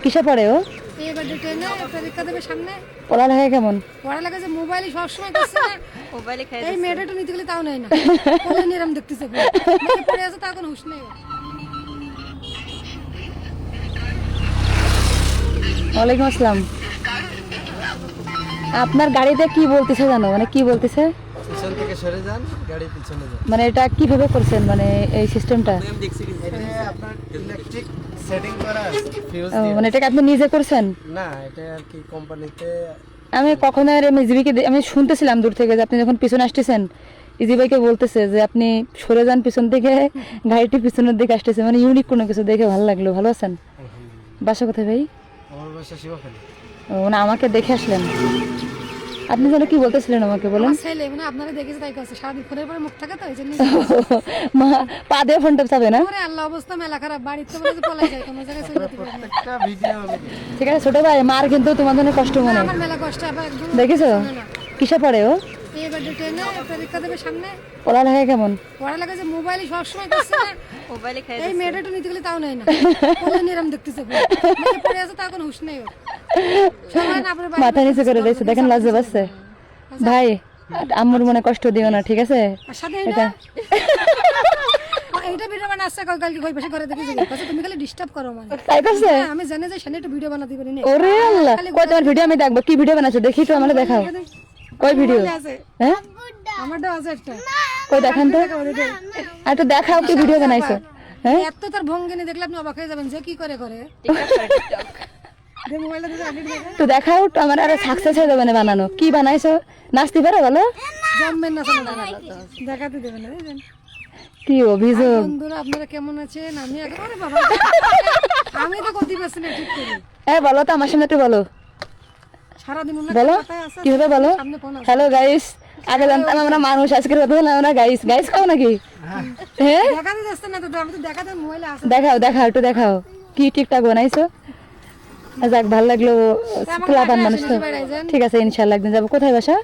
কিসে পড়ে ও? এবার টেনে পরীক্ষা দেবে সামনে। পড়ালেখা কেমন? পড়ালেখা যে মোবাইলে সবসময় করছে না, মোবাইলে খাই এই মেয়েটা একটু নিতে গেলে তাও নেয় না, কোলে নিরাম দেখতেছে পড়ে আছে, তার কোনো হুঁশ নেই। ওয়ালাইকুম আসসালাম। আপনার গাড়িতে কি বলতেছে জানো, মানে কি বলতেছে? পিছন থেকে সরে যান, গাড়ি পিছনে যান। মানে এটা কিভাবে করছেন, মানে এই সিস্টেমটা? এটা আপনার ইলেকট্রিক সেটিং করা আছে, ফিউজ ও, দিয়ে। মানে এটাকে আপনি নিজে করছেন? না, এটা আর কি কোম্পানিতে। আমি কখনো আর ইজিবিকে আমি শুনতেছিলাম দূর থেকে যে আপনি যখন পিছনে আসতেছেন ইজিবাইকে বলতেছে যে আপনি সরে যান পিছন থেকে, গাড়িটি পিছনের দিকে আসতেছে, মানে ইউনিক কোনো কিছু দেখে ভালো লাগলো। ভালো আছেন? বাসা কোথায় ভাই? আমার বাসা শিবাখালী। ও, মানে আমাকে দেখে আসলেন। আপনি যেন কি বলতেছিলেন আমাকে বলেন। আমার ছেলে মানে আপনারা দেখেছে তাই করছে, সারাদিন ফোনের পরে মুখ থাকে তো এই জন্য। মা পা দিয়ে ফোনটা চাবে না? ওরে আল্লাহ, অবস্থা মেলা খারাপ, বাড়িতে বলে যে পলাই যায়, কোনো জায়গায় চলে যেতে পারে না। প্রত্যেকটা ভিডিও আমি ঠিক আছে ছোট ভাই, মার কিন্তু তোমার জন্য কষ্ট মনে। আমার মেলা কষ্ট, আবার একদম দেখেছো শোনে না। কিসে পড়ে ও? এবার টেনে পরীক্ষা দেবে সামনে। পড়ালেখা কেমন? পড়ালেখা যে মোবাইলে সবসময় করছে না, মোবাইলে খাই এই মেয়েটা একটু নিতে গেলে তাও নেয় না, কোলে নিরাম দেখতেছে পড়ে আছে, তার কোনো হুঁশ নেই। সবাই না আপনার মাথা নিচে করে দিয়েছে, দেখেন লজ্জা পাচ্ছে। ভাই আম্মুর মনে কষ্ট দিও না, ঠিক আছে? আর সাথে এটা এইটা ভিডিও বানাচ্ছে কালকে কই পাশে করে দেখেছি, বলছে তুমি খালি ডিস্টার্ব করো মানে। তাই করছে? হ্যাঁ, আমি জানি যে সেটা একটু ভিডিও বানাতে পারি না। ওরে আল্লাহ, কই তোমার ভিডিও আমি দেখবো। কি ভিডিও বানাচ্ছো দেখি তো, আমাকে দেখাও। কই ভিডিও? আছে হ্যাঁ আমারটা আছে একটা, কই দেখান তো, আর একটু দেখাও কি ভিডিও বানাইছো। হ্যাঁ এত তার ভঙ্গিনি দেখলে আপনি অবাক হয়ে যাবেন যে কি করে করে। যে মোবাইলটা দিয়ে আপডেট দেখেন, তো দেখাও তো, আমার আরো সাকসেস হয়ে যাবে না বানানো। কি বানাইছো? নাচতে পারো বলো? জমবেন না শোনা দেখাতে দেবেন না, দেখেন। কি অভিযোগ। বন্ধুরা আপনারা কেমন আছেন? আমি একেবারে বাবা, আমি তো করতে পারছি না ঠিক করে। বলো তো আমার সামনে একটু বলো, সারাদিন ওনার বলো কথায় আছে, কিভাবে বলো। সামনে ফোন আছে। হ্যালো গাইস, আগে জানতাম আমরা মানুষ, আজকের কথা বললাম আমরা গাইস। গাইস খাও নাকি? হ্যাঁ দেখাতে যাচ্ছে না তো, আমি তো দেখাতে মোবাইলে আছে। দেখাও দেখাও একটু দেখাও কি টিকটক বানাইছো। যাক ভালো লাগলো, খোলাপান মানুষ তো। ঠিক আছে ইনশাল্লাহ একদিন যাবো। কোথায় বাসা?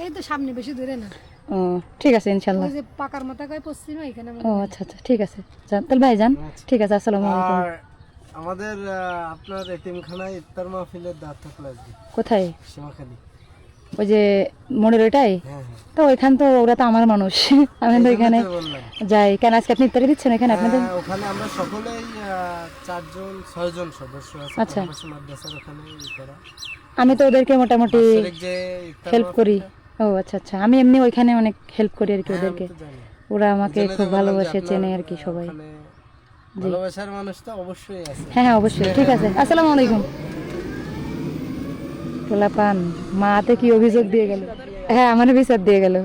এই তো সামনে, বেশি দূরে না। ও ঠিক আছে ইনশাল্লাহ। ওই যে পাকার মাথা কয় পশ্চিমে, এখানে ও আচ্ছা আচ্ছা ঠিক আছে, যান তাহলে ভাই যান। ঠিক আছে, আসসালামু আলাইকুম। আর আমাদের আপনার এতিমখানায় ইফতার মাহফিলের দাঁত থাকলে আসবে কোথায়? শিবাখালী। ওই যে মোড়ের ওইটাই হ্যাঁ হ্যাঁ, তো, ওইখান তো ওরা তো আমার মানুষ, আমি তো ওইখানে তো বললাম। যাই। কেন আজকে আপনি ইফতারি দিচ্ছেন এখানে আপনাদের? ওখানে আমরা সকলেই 4-6 জন সদস্য আছে। আচ্ছা। পাশাপাশি মাদ্রাসার ওখানে ই করা। আমি তো ওদেরকে মোটামুটি বাৎসরিক যে ইফতার হেল্প করি। ও আচ্ছা আচ্ছা, আমি এমনি ওইখানে অনেক হেল্প করি আর কি হ্যাঁ, আমি ওদেরকে। তো জানি। ওরা আমাকে জেনে খুব যে বললাম যে ভালোবাসে, আপনার, চেনে আর কি সবাই। ওখানে ভালোবাসার মানুষ তো অবশ্যই আছে। হ্যাঁ হ্যাঁ অবশ্যই, ঠিক আছে, আসসালামু আলাইকুম। পোলাপান মাতে কি অভিযোগ দিয়ে গেল? হ্যাঁ আমার বিচার দিয়ে গেল।